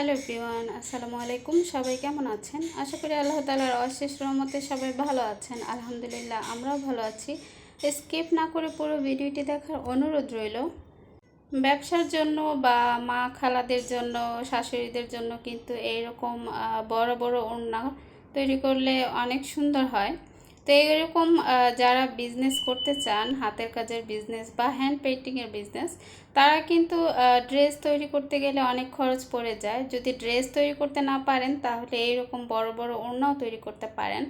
Hello everyone, আসসালামু আলাইকুম। সবাই কেমন আছেন? আশা করি আল্লাহ তাআলার অশেষ রহমতে সবাই ভালো আছেন। আলহামদুলিল্লাহ, আমরাও ভালো আছি। স্কিপ না করে পুরো ভিডিওটি দেখার অনুরোধ রইল। ব্যবসার জন্য বা মা খালাদের জন্য, শাশুড়িদের জন্য কিন্তু এইরকম বড় বড় ওড়না তৈরি করলে অনেক সুন্দর হয়। তো এইরকম যারা বিজনেস করতে চান, হাতের কাজের বিজনেস বা হ্যান্ড পেইন্টিংয়ের বিজনেস, তারা কিন্তু ড্রেস তৈরি করতে গেলে অনেক খরচ পড়ে যায়। যদি ড্রেস তৈরি করতে না পারেন তাহলে এইরকম বড় বড় ওড়নাও তৈরি করতে পারেন।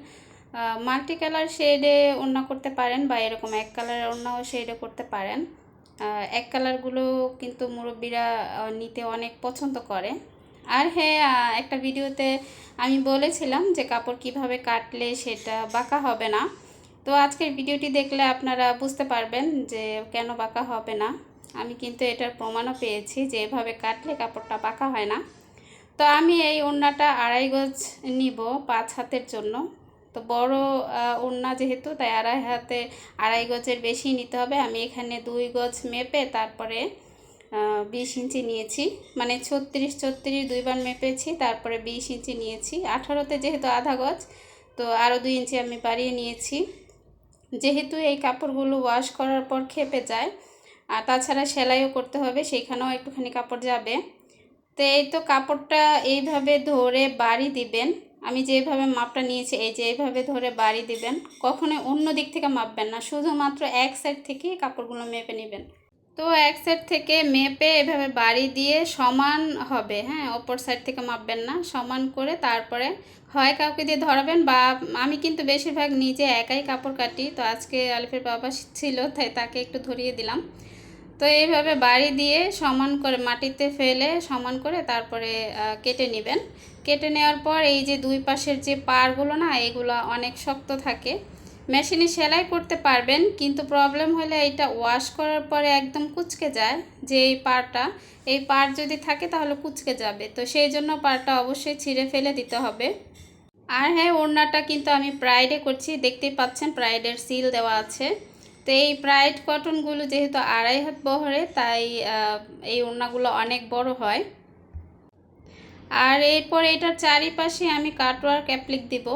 মাল্টি কালার শেডে ওড়না করতে পারেন বা এরকম এক কালারের ওড়নাও শেডে করতে পারেন। এক কালারগুলো কিন্তু মুরব্বীরা নিতে অনেক পছন্দ করে। আর হ্যাঁ, একটা ভিডিওতে আমি বলেছিলাম যে কাপড় কিভাবে কাটলে সেটা বাঁকা হবে না। তো আজকের ভিডিওটি দেখলে আপনারা বুঝতে পারবেন যে কেন বাঁকা হবে না। আমি কিন্তু এটার প্রমাণও পেয়েছি যে এভাবে কাটলে কাপড়টা বাঁকা হয় না। তো আমি এই ওড়নাটা 2.5 গজ নিব 5 হাতের জন্য। তো বড় ওড়না যেহেতু, তাই 2.5 গজের বেশি নিতে হবে। আমি এখানে 2 গজ মেপে তারপরে 20 ইঞ্চি নিয়েছি, মানে 36 দুইবার মেপেছি, তারপরে 20 ইঞ্চি নিয়েছি। 18তে যেহেতু আধা গজ, তো আরও 2 ইঞ্চি আমি বাড়িয়ে নিয়েছি। যেহেতু এই কাপড়গুলো ওয়াশ করার পর খেপে যায়, আর তাছাড়া সেলাইও করতে হবে, সেইখানেও একটুখানি কাপড় যাবে। তো এই তো কাপড়টা এইভাবে ধরে বাড়ি দিবেন। আমি যেভাবে মাপটা নিয়েছি, এই যে এইভাবে ধরে বাড়ি দিবেন। কখনোই অন্য দিক থেকে মাপবেন না, শুধুমাত্র এক সাইড থেকেই কাপড়গুলো মেপে নেবেন। তো এক সাইড থেকে মেপে এভাবে বাড়ি দিয়ে সমান হবে, হ্যাঁ, অপর সাইড থেকে মাপবেন না, সমান করে তারপরে হয় কাউকে দিয়ে ধরাবেন, বা আমি কিন্তু বেশিরভাগ নিজে একাই কাপড় কাটি। তো আজকে আলিফের বাবা ছিল, তাই তাকে একটু ধরিয়ে দিলাম। তো এইভাবে বাড়ি দিয়ে সমান করে মাটিতে ফেলে সমান করে তারপরে কেটে নেবেন। কেটে নেওয়ার পর এই যে দুই পাশের যে পাড়গুলো না, এগুলো অনেক শক্ত থাকে। মেশিনে সেলাই করতে পারবেন, কিন্তু প্রবলেম হলে এটা ওয়াশ করার পরে একদম কুঁচকে যায়। যে এই পাড় যদি থাকে তাহলে কুঁচকে যাবে, তো সেই জন্য পাড়টা অবশ্যই ছিঁড়ে ফেলে দিতে হবে। আর হ্যাঁ, ওড়নাটা কিন্তু আমি প্রাইডে করছি, দেখতেই পাচ্ছেন প্রাইডের সিল দেওয়া আছে। তো এই প্রাইড কটনগুলো যেহেতু 2.5 হাত বহরে, তাই এই ওড়নাগুলো অনেক বড় হয়। আর এরপর এটার চারিপাশে আমি কাটওয়ার্ক অ্যাপ্লিক দিব।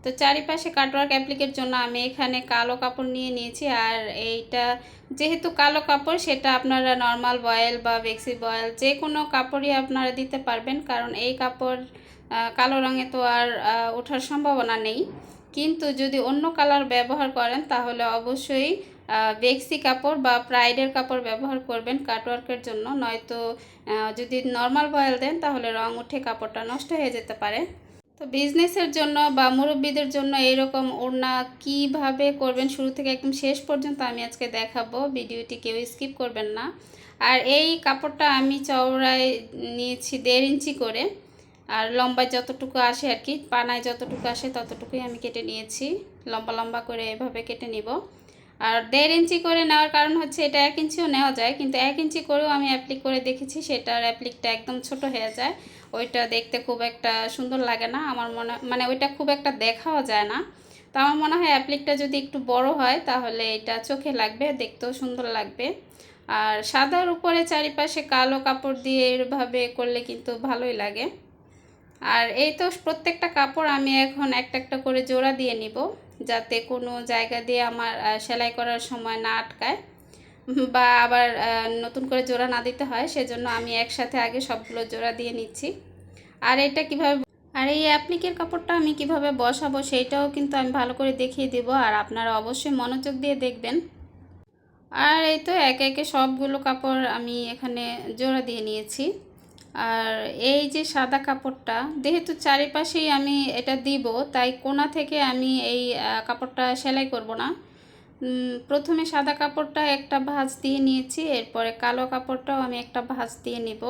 তো চারিপাশে কাটওয়ার্ক অ্যাপ্লিকের জন্য আমি এখানে কালো কাপড় নিয়েছি। আর এইটা যেহেতু কালো কাপড়, সেটা আপনারা নর্মাল বয়েল বা বেক্সি বয়েল যে কোনো কাপড়ই আপনারা দিতে পারবেন, কারণ এই কাপড় কালো রঙে তো আর ওঠার সম্ভাবনা নেই। কিন্তু যদি অন্য কালার ব্যবহার করেন তাহলে অবশ্যই বেক্সি কাপড় বা প্রাইডের কাপড় ব্যবহার করবেন কাটওয়ার্কের জন্য, নয়তো যদি নর্মাল বয়েল দেন তাহলে রং উঠে কাপড়টা নষ্ট হয়ে যেতে পারে। তো বিজনেসের জন্য বা মুরব্বীদের জন্য এরকম ওড়না কিভাবে করবেন শুরু থেকে একদম শেষ পর্যন্ত আমি আজকে দেখাবো, ভিডিওটি কেউ স্কিপ করবেন না। আর এই কাপড়টা আমি চওড়ায় নিয়েছি 1.5 ইঞ্চি করে, আর লম্বায় যতটুকু আসে আর কি, পানায় যতটুকু আসে ততটুকুই আমি কেটে নিয়েছি। লম্বা লম্বা করে এভাবে কেটে নিব। আর 1.5 ইঞ্চি করে নেওয়ার কারণ হচ্ছে এটা 1 ইঞ্চিও নেওয়া যায়, কিন্তু 1 ইঞ্চি করেও আমি অ্যাপ্লিক করে দেখেছি, সেটার অ্যাপ্লিকটা একদম ছোট হয়ে যায়। ওইটা দেখতে খুব একটা সুন্দর লাগে না, আমার মানে ওইটা খুব একটা দেখাও যায় না। তো আমার মনে হয় অ্যাপ্লিকটা যদি একটু বড় হয় তাহলে এটা চোখে লাগবে, দেখতেও সুন্দর লাগবে। আর সাদার উপরে চারিপাশে কালো কাপড় দিয়ে এভাবে করলে কিন্তু ভালোই লাগে। আর এই তো প্রত্যেকটা কাপড় আমি এখন একটা একটা করে জোড়া দিয়ে নিব, যাতে কোনো জায়গা দিয়ে আমার সেলাই করার সময় না আটকায় বা আবার নতুন করে জোড়া না দিতে হয়, সেজন্য আমি একসাথে আগে সবগুলো জোড়া দিয়ে নিচ্ছি। আর এটা কিভাবে, আর এই অ্যাপ্লিকের কাপড়টা আমি কিভাবে বসাবো সেইটাও কিন্তু আমি ভালো করে দেখিয়ে দেব, আর আপনারা অবশ্যই মনোযোগ দিয়ে দেখবেন। আর এই তো একে একে সবগুলো কাপড় আমি এখানে জোড়া দিয়ে নিয়েছি। আর এই যে সাদা কাপড়টা, যেহেতু চারিপাশেই আমি এটা দিব, তাই কোণা থেকে আমি এই কাপড়টা সেলাই করব না। প্রথমে সাদা কাপড়টা একটা ভাঁজ দিয়ে নিয়েছি, এরপরে কালো কাপড়টাও আমি একটা ভাঁজ দিয়ে নিব।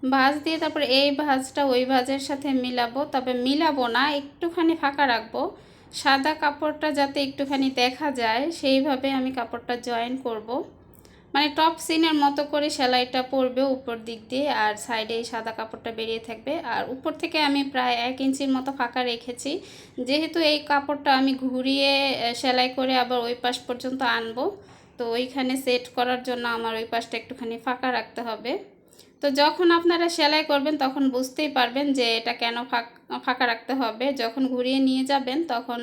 ভাঁজ দিয়ে তারপর এই ভাঁজটা ওই ভাঁজের সাথে মিলাবো, তবে মিলাবো না, একটুখানি ফাঁকা রাখবো, সাদা কাপড়টা যাতে একটুখানি দেখা যায় সেইভাবে আমি কাপড়টা জয়েন করব। মানে টপ সিনের মতো করে সেলাইটা পড়বে উপর দিক দিয়ে, আর সাইডে এই সাদা কাপড়টা বেরিয়ে থাকবে। আর উপর থেকে আমি প্রায় 1 ইঞ্চির মতো ফাঁকা রেখেছি, যেহেতু এই কাপড়টা আমি ঘুরিয়ে সেলাই করে আবার ওই পাশ পর্যন্ত আনবো, তো ওইখানে সেট করার জন্য আমার ওই পাশটা একটুখানি ফাঁকা রাখতে হবে। তো যখন আপনারা সেলাই করবেন তখন বুঝতেই পারবেন যে এটা কেন ফাঁকা রাখতে হবে। যখন ঘুরিয়ে নিয়ে যাবেন তখন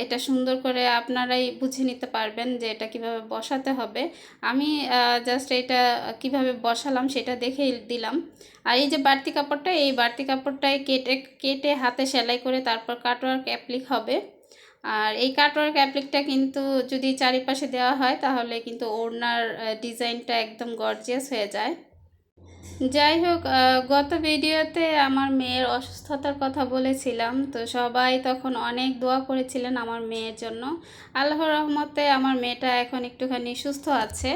এটা সুন্দর করে আপনারাই বুঝে নিতে পারবেন যে এটা কিভাবে বসাতে হবে। আমি জাস্ট এটা কিভাবে বসালাম সেটা দেখেই দিলাম। আর এই যে বাড়তি কাপড়টা, এই বাড়তি কাপড়টাই কেটে কেটে হাতে সেলাই করে তারপর কাটওয়ার্ক অ্যাপ্লিক হবে। আর এই কাটওয়ার্ক অ্যাপ্লিকটা কিন্তু যদি চারিপাশে দেওয়া হয় তাহলে কিন্তু ওড়নার ডিজাইনটা একদম গর্জিয়াস হয়ে যায়। যাই হোক, গত ভিডিওতে আমার মেয়ের অসুস্থতার কথা বলেছিলাম, তো সবাই তখন অনেক দোয়া করেছিলেন আমার মেয়ের জন্য। আল্লাহর রহমতে আমার মেয়েটা এখন একটুখানি সুস্থ আছে,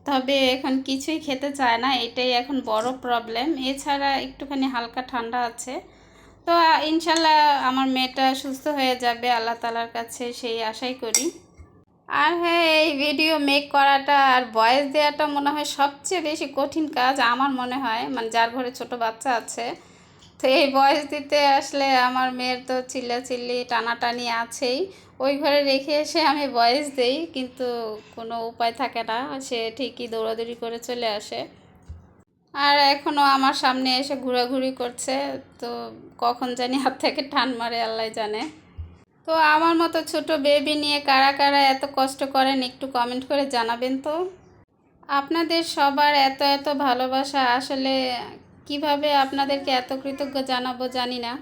তবে এখন কিছুই খেতে চায় না, এটাই এখন বড় প্রবলেম। এছাড়া একটুখানি হালকা ঠান্ডা আছে। তো ইনশাল্লাহ আমার মেয়েটা সুস্থ হয়ে যাবে, আল্লাহ তাআলার কাছে সেই আশাই করি। আর হ্যাঁ, এই ভিডিও মেক করাটা আর ভয়েস দেওয়াটা মনে হয় সবচেয়ে বেশি কঠিন কাজ আমার মনে হয়, মানে যার ঘরে ছোট বাচ্চা আছে। তো এই ভয়েস দিতে আসলে আমার মেয়ের তো চিল্লাচিল্লি টানাটানি আছেই, ওই ঘরে রেখে এসে আমি ভয়েস দেই, কিন্তু কোনো উপায় থাকে না, সে ঠিকই দৌড়াদৌড়ি করে চলে আসে। আর এখনও আমার সামনে এসে ঘোরাঘুরি করছে, তো কখন জানি হাত থেকে টান মারে আল্লাহ জানে। তো আমার মতো ছোট বেবি নিয়ে কারা কারা এত কষ্ট করেন একটু কমেন্ট করে জানাবেন তো। আপনাদের সবার এত এত ভালোবাসা, আসলে কিভাবে আপনাদেরকে এত কৃতজ্ঞ জানাবো জানি না।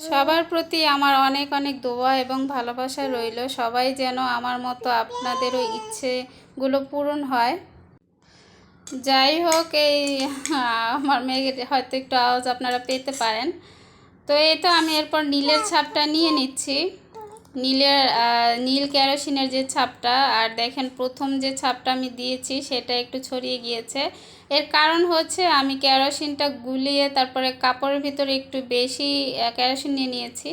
সবার প্রতি আমার অনেক অনেক দোয়া এবং ভালোবাসা রইল, সবাই যেন আমার মতো আপনাদেরও ইচ্ছেগুলো পূরণ হয়। যাই হোক, এই আমার মেয়ের হয়তো একটু আওয়াজ আপনারা পেতে পারেন। তো এই তো আমি এরপর নীলের ছাপটা নিয়ে নিচ্ছি। নীল কেরোসিনের যে ছাপটা, আর দেখেন প্রথম যে ছাপটা আমি দিয়েছি সেটা একটু ছড়িয়ে গিয়েছে। এর কারণ হচ্ছে আমি কেরোসিনটা গুলিয়ে তারপরে কাপড়ের ভিতরে একটু বেশি কেরোসিন নিয়ে নিয়েছি।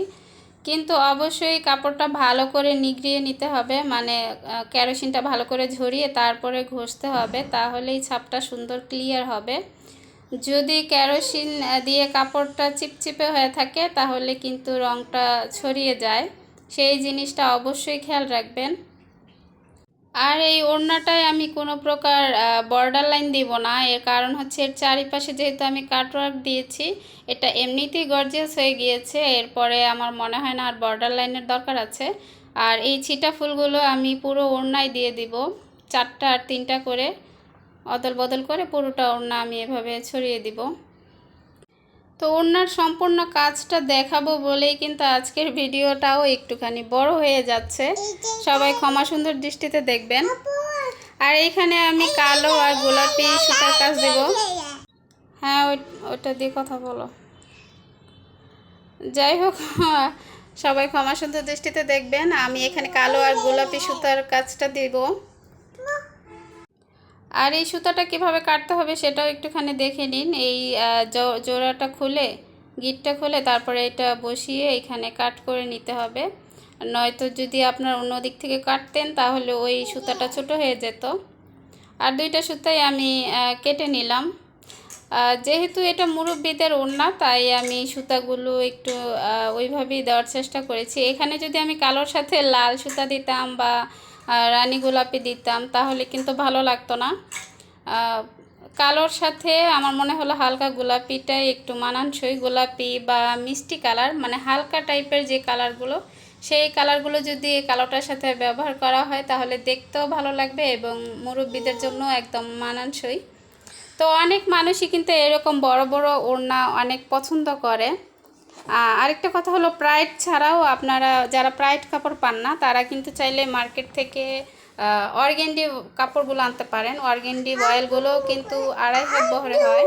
কিন্তু অবশ্যই কাপড়টা ভালো করে নিগড়িয়ে নিতে হবে, মানে কেরোসিনটা ভালো করে ঝরিয়ে তারপরে ঘষতে হবে, তাহলেই ছাপটা সুন্দর ক্লিয়ার হবে। যদি কেরোসিন দিয়ে কাপড়টা চিপচিপে হয়ে থাকে তাহলে কিন্তু রঙটা ছড়িয়ে যায়, সেই জিনিসটা অবশ্যই খেয়াল রাখবেন। আর এই ওড়নাটায় আমি কোনো প্রকার বর্ডার লাইন দিব না, এর কারণ হচ্ছে এর চারিপাশে যেহেতু আমি কাটওয়ার্ক দিয়েছি, এটা এমনিতেই গর্জিয়াস হয়ে গিয়েছে, এরপরে আমার মনে হয় না আর বর্ডার লাইনের দরকার আছে। আর এই ছিটা ফুলগুলো আমি পুরো ওড়নায় দিয়ে দিব, 4টা আর 3টা করে অদল বদল করে পুরোটা ওড়না আমি এভাবে ছড়িয়ে দিব। তো ওড়নার সম্পূর্ণ কাজটা দেখাবো বলেই কিন্তু আজকের ভিডিওটাও একটুখানি বড় হয়ে যাচ্ছে, সবাই ক্ষমা সুন্দর দৃষ্টিতে দেখবেন। আর এইখানে আমি কালো আর গোলাপি সুতার কাজ দেব। হ্যাঁ, ওইটা দিয়ে কথা বলো। যাই হোক, সবাই ক্ষমা সুন্দর দৃষ্টিতে দেখবেন, আমি এখানে কালো আর গোলাপি সুতার কাজটা দেব। আর এই সুতাটা কিভাবে কাটতে হবে সেটাও একটুখানি দেখে নিন। এই জোড়াটা খুলে, গিটটা খুলে তারপরে এটা বসিয়ে এখানে কাট করে নিতে হবে, নয়তো যদি আপনার অন্য দিক থেকে কাটতেন তাহলে ওই সুতাটা ছোট হয়ে যেত। আর 2টা সুতাই আমি কেটে নিলাম। যেহেতু এটা মুরব্বিদের ওড়না তাই আমি সুতাগুলো একটু ওইভাবেই দেওয়ার চেষ্টা করেছি। এখানে যদি আমি কালোর সাথে লাল সুতা দিতাম বা রানী গোলাপি দিতাম তাহলে কিন্তু ভালো লাগতো না। কালোর সাথে আমার মনে হলো হালকা গোলাপিটাই একটু মানানসই, গোলাপি বা মিষ্টি কালার, মানে হালকা টাইপের যে কালারগুলো, সেই কালারগুলো যদি কালোটার সাথে ব্যবহার করা হয় তাহলে দেখতেও ভালো লাগবে এবং মুরব্বিদের জন্য একদম মানানসই। তো অনেক মানুষই কিন্তু এরকম বড় বড় ওড়না অনেক পছন্দ করে। আরেকটা কথা হলো, প্রাইড ছাড়াও আপনারা যারা প্রাইড কাপড় পান না তারা কিন্তু চাইলে মার্কেট থেকে অর্গেন্ডি কাপড়গুলো আনতে পারেন। অর্গেন্ডি বয়েলগুলো কিন্তু 2.5 হাত বহরে হয়।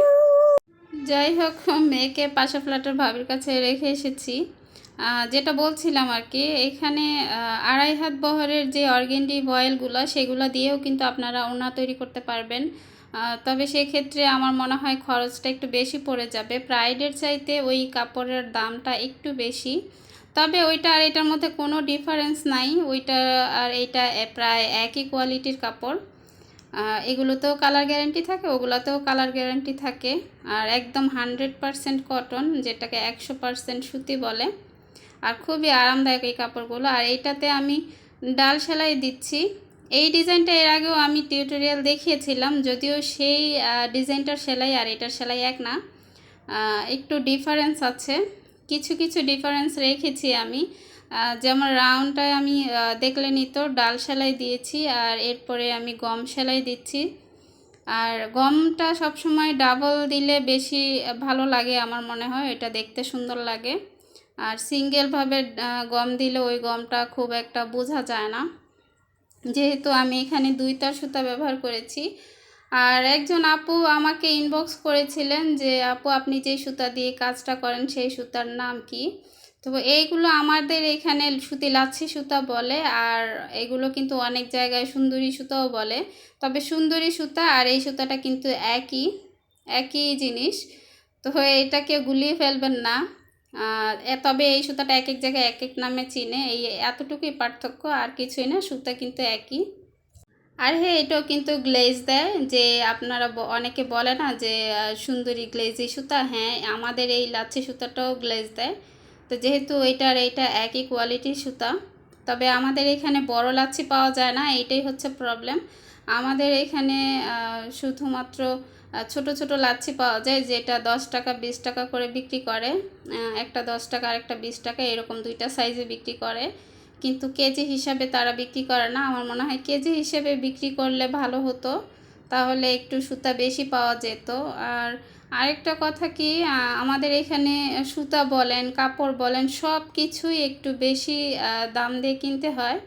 যাই হোক, মেয়েকে পাশা ফ্ল্যাটের ভাবির কাছে রেখে এসেছি। যেটা বলছিলাম আর কি, এখানে 2.5 হাত বহরের যে অর্গেন্ডি বয়েলগুলো সেগুলো দিয়েও কিন্তু আপনারা ওড়না তৈরি করতে পারবেন। তবে সেক্ষেত্রে আমার মনে হয় খরচটা একটু বেশি পড়ে যাবে, প্রাইডের চাইতে ওই কাপড়ের দামটা একটু বেশি। তবে ওইটা আর এটার মধ্যে কোনো ডিফারেন্স নাই, ওইটা আর এইটা প্রায় একই কোয়ালিটির কাপড়। এগুলোতেও কালার গ্যারান্টি থাকে, ওগুলোতেও কালার গ্যারান্টি থাকে। আর একদম 100% কটন, যেটাকে 100% সুতি বলে। আর খুবই আরামদায়ক এই কাপড়গুলো। আর এইটাতে আমি ডাল সেলাই দিচ্ছি, এই ডিজাইনটা এর আগেও আমি টিউটোরিয়াল দেখিয়েছিলাম, যদিও সেই ডিজাইনটার সেলাই আর এটার সেলাই এক না, একটু ডিফারেন্স আছে, কিছু কিছু ডিফারেন্স রেখেছি আমি। যেমন রাউন্ডটায় আমি দেখলেনই তো ডাল সেলাই দিয়েছি, আর এরপরে আমি গম সেলাই দিচ্ছি। আর গমটা সবসময় ডাবল দিলে বেশি ভালো লাগে আমার মনে হয়, এটা দেখতে সুন্দর লাগে। আর সিঙ্গেলভাবে গম দিলে ওই গমটা খুব একটা বোঝা যায় না, যেহেতু আমি এখানে 2 তার সুতা ব্যবহার করেছি। আর একজন আপু আমাকে ইনবক্স করেছিলেন যে আপু আপনি যেই সুতা দিয়ে কাজটা করেন সেই সুতার নাম কি? তো এইগুলো আমাদের এখানে সুতি লাচ্ছি সুতা বলে, আর এগুলো কিন্তু অনেক জায়গায় সুন্দরী সুতাও বলে। তবে সুন্দরী সুতা আর এই সুতাটা কিন্তু একই জিনিস, তো এটাকে গুলিয়ে ফেলবেন না। তবে এই সুতাটা এক এক জায়গায় এক এক নামে চিনে, এই এতটুকুই পার্থক্য, আর কিছুই না, সুতা কিন্তু একই। আর হ্যাঁ, এটাও কিন্তু গ্লেজ দেয়, যে আপনারা অনেকে বলে না যে সুন্দরী গ্লেজি সুতা, হ্যাঁ আমাদের এই লাচ্ছি সুতাটাও গ্লেজ দেয়। তো যেহেতু এইটা একই কোয়ালিটির সুতা, তবে আমাদের এখানে বড় লাচ্ছি পাওয়া যায় না, এইটাই হচ্ছে প্রবলেম। আমাদের এখানে শুধুমাত্র ছোট ছোট লাচ্ছি পাওয়া যায়, যেটা 10 টাকা 20 টাকা করে বিক্রি করে, একটা 10 টাকা আর একটা 20 টাকা, এরকম 2টা সাইজে বিক্রি করে, কিন্তু কেজি হিসাবে তারা বিক্রি করে না। আমার মনে হয় কেজি হিসেবে বিক্রি করলে ভালো হতো, তাহলে একটু সুতা বেশি পাওয়া যেত। আর আরেকটা কথা কি, আমাদের এখানে সুতা বলেন কাপড় বলেন সব কিছুই একটু বেশি দাম দিয়ে কিনতে হয়।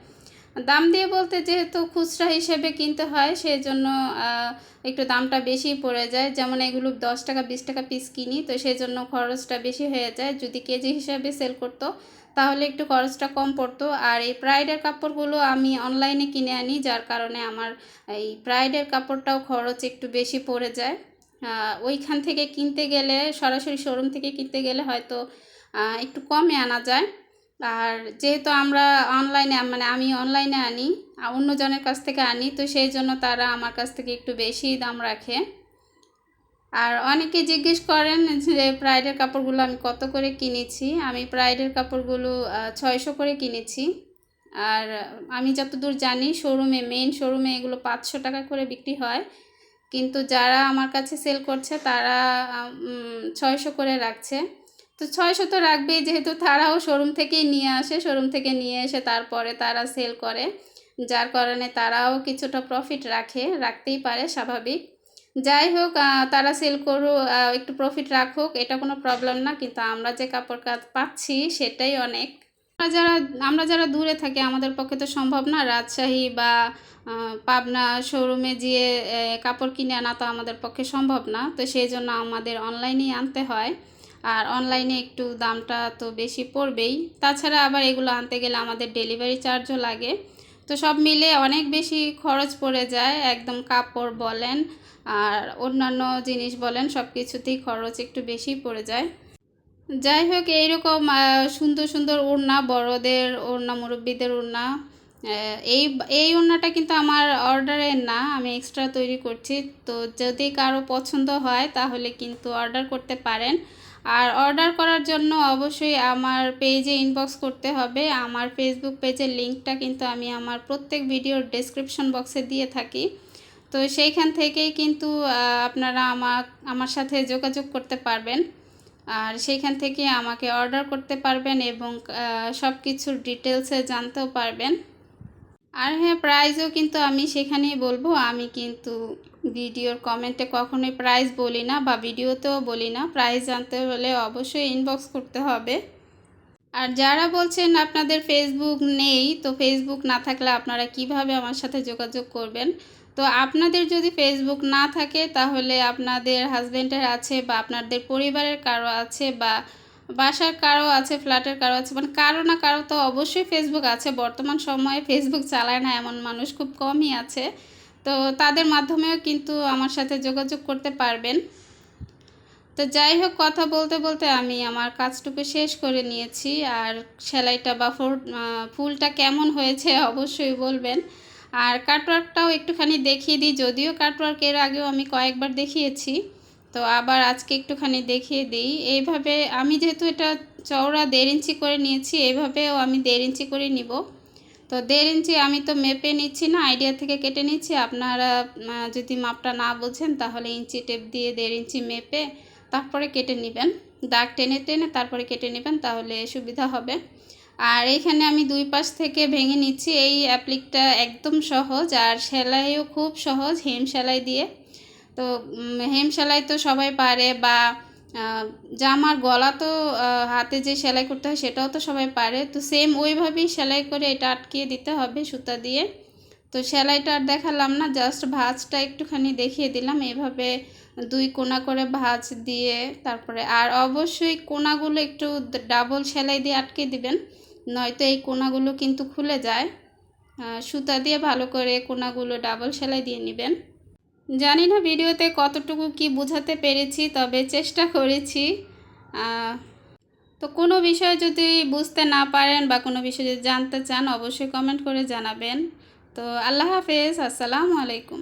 দাম দিয়ে বলতে যেহেতু খুচরা হিসেবে কিনতে হয়, সেই জন্য একটু দামটা বেশি পড়ে যায়। যেমন এগুলো 10 টাকা 20 টাকা পিস কিনি, তো সেই জন্য খরচটা বেশি হয়ে যায়। যদি কেজি হিসাবে সেল করতো তাহলে একটু খরচটা কম পড়তো। আর এই প্রাইডের কাপড়গুলো আমি অনলাইনে কিনে আনি, যার কারণে আমার এই প্রাইডের কাপড়টাও খরচ একটু বেশি পড়ে যায়। ওইখান থেকে কিনতে গেলে, সরাসরি শোরুম থেকে কিনতে গেলে হয়তো একটু কমে আনা যায়। আর যেহেতু আমরা অনলাইনে, মানে আমি অনলাইনে আনি, অন্যজনের কাছ থেকে আনি, তো সেই জন্য তারা আমার কাছ থেকে একটু বেশি দাম রাখে। আর অনেকে জিজ্ঞেস করেন যে প্রাইডের কাপড়গুলো আমি কত করে কিনেছি। আমি প্রাইডের কাপড়গুলো 600 করে কিনেছি। আর আমি যতদূর জানি শোরুমে, মেইন শোরুমে এগুলো 500 টাকা করে বিক্রি হয়, কিন্তু যারা আমার কাছে সেল করছে তারা 600 করে রাখছে। তো 600 তো রাখবেই, যেহেতু তারাও শোরুম থেকেই নিয়ে আসে, শোরুম থেকে নিয়ে এসে তারপরে তারা সেল করে, যার কারণে তারাও কিছুটা প্রফিট রাখতেই পারে, স্বাভাবিক। যাই হোক, তারা সেল করুক, একটু প্রফিট রাখুক, এটা কোনো প্রবলেম না, কিন্তু আমরা যে কাপড় পাচ্ছি সেটাই অনেক। আমরা যারা দূরে থাকি, আমাদের পক্ষে তো সম্ভব না রাজশাহী বা পাবনা শোরুমে গিয়ে কাপড় কিনে আনা, তো আমাদের পক্ষে সম্ভব না। তো সেই জন্য আমাদের অনলাইনেই আনতে হয়, আর অনলাইনে একটু দামটা তো বেশি পড়বেই। তাছাড়া আবার এগুলো আনতে গেলে আমাদের ডেলিভারি চার্জও লাগে, তো সব মিলে অনেক বেশি খরচ পড়ে যায়। একদম কাপড় বলেন আর অন্যান্য জিনিস বলেন, সব কিছুতেই খরচ একটু বেশি পড়ে যায়। যাই হোক, এইরকম সুন্দর সুন্দর ওড়না, বড়দের ওড়না, মুরব্বীদের ওড়না, এই এই ওড়নাটা কিন্তু আমার অর্ডারের না, আমি এক্সট্রা তৈরি করছি। তো যদি কারো পছন্দ হয় তাহলে কিন্তু অর্ডার করতে পারেন। আর অর্ডার করার জন্য অবশ্যই আমার পেজে ইনবক্স করতে হবে। আমার ফেসবুক পেজের লিঙ্কটা কিন্তু আমি আমার প্রত্যেক ভিডিওর ডেসক্রিপশন বক্সে দিয়ে থাকি, তো সেইখান থেকেই কিন্তু আপনারা আমার সাথে যোগাযোগ করতে পারবেন, আর সেইখান থেকে আমাকে অর্ডার করতে পারবেন এবং সব কিছুর ডিটেলসে জানতেও পারবেন। আর হ্যাঁ, প্রাইসও কিন্তু আমি সেখানেই বলবো, আমি কিন্তু ভিডিওর কমেন্টে কখনোই প্রাইস বলি না, বা ভিডিওতেও বলি না। প্রাইস জানতে হলে অবশ্যই ইনবক্স করতে হবে। আর যারা বলছেন আপনাদের ফেসবুক নেই, তো ফেসবুক না থাকলে আপনারা কিভাবে আমার সাথে যোগাযোগ করবেন? তো আপনাদের যদি ফেসবুক না থাকে তাহলে আপনাদের হাজব্যান্ডের আছে, বা আপনাদের পরিবারের কারো আছে, বা বাসার কারো আছে, ফ্ল্যাটের কারো আছে, মানে কারো না কারো তো অবশ্যই ফেসবুক আছে। বর্তমান সময়ে ফেসবুক চালায় না এমন মানুষ খুব কমই আছে, তো তাদের মাধ্যমেও কিন্তু আমার সাথে যোগাযোগ করতে পারবেন। তো যাই হোক, কথা বলতে বলতে আমি আমার কাজটুকু শেষ করে নিয়েছি। আর সেলাইটা বা ফুলটা কেমন হয়েছে অবশ্যই বলবেন। আর কাটওয়ার্কটাও একটুখানি দেখিয়ে দিই, যদিও কাটওয়ার্ক এর আগেও আমি কয়েকবার দেখিয়েছি, তো আবার আজকে একটুখানি দেখিয়ে দিই। এইভাবে আমি যেহেতু এটা চওড়া 1.5 ইঞ্চি করে নিয়েছি, এইভাবেও আমি 1.5 ইঞ্চি করে নিব। তো তো 1.5 ইঞ্চি আমি তো মেপে নিচ্ছি না, আইডিয়া থেকে কেটে নিচ্ছি। আপনারা যদি মাপটা না বোঝেন তাহলে ইঞ্চি টেপ দিয়ে 1.5 ইঞ্চি মেপে তারপরে কেটে নেবেন, দাগ টেনে টেনে তারপরে কেটে নেবেন, তাহলে সুবিধা হবে। আর এইখানে আমি 2 পাশ থেকে ভেঙে নিচ্ছি। এই অ্যাপ্লিকটা একদম সহজ আর সেলাইও খুব সহজ, হেম সেলাই দিয়ে। তো হেম সেলাই তো সবাই পারে, বা জামার গলা তো হাতে যে সেলাই করতে হয় সেটাও তো সবাই পারে। তো সেম ওইভাবেই সেলাই করে এটা আটকিয়ে দিতে হবে সুতা দিয়ে। তো সেলাইটা আর দেখালাম না, জাস্ট ভাঁজটা একটুখানি দেখিয়ে দিলাম। এভাবে 2 কোণা করে ভাঁজ দিয়ে তারপরে, আর অবশ্যই কোণাগুলো একটু ডাবল সেলাই দিয়ে আটকে দিবেন, নয়তো এই কোণাগুলো কিন্তু খুলে যায়। সুতা দিয়ে ভালো করে কোণাগুলো ডাবল সেলাই দিয়ে নেবেন। জানি না ভিডিওতে কতটুকু কি বোঝাতে পেরেছি, তবে চেষ্টা করেছি। তো কোনো বিষয় যদি বুঝতে না পারেন বা কোনো বিষয় যদি জানতে চান অবশ্যই কমেন্ট করে জানাবেন। তো আল্লাহ হাফেজ, আসসালামু আলাইকুম।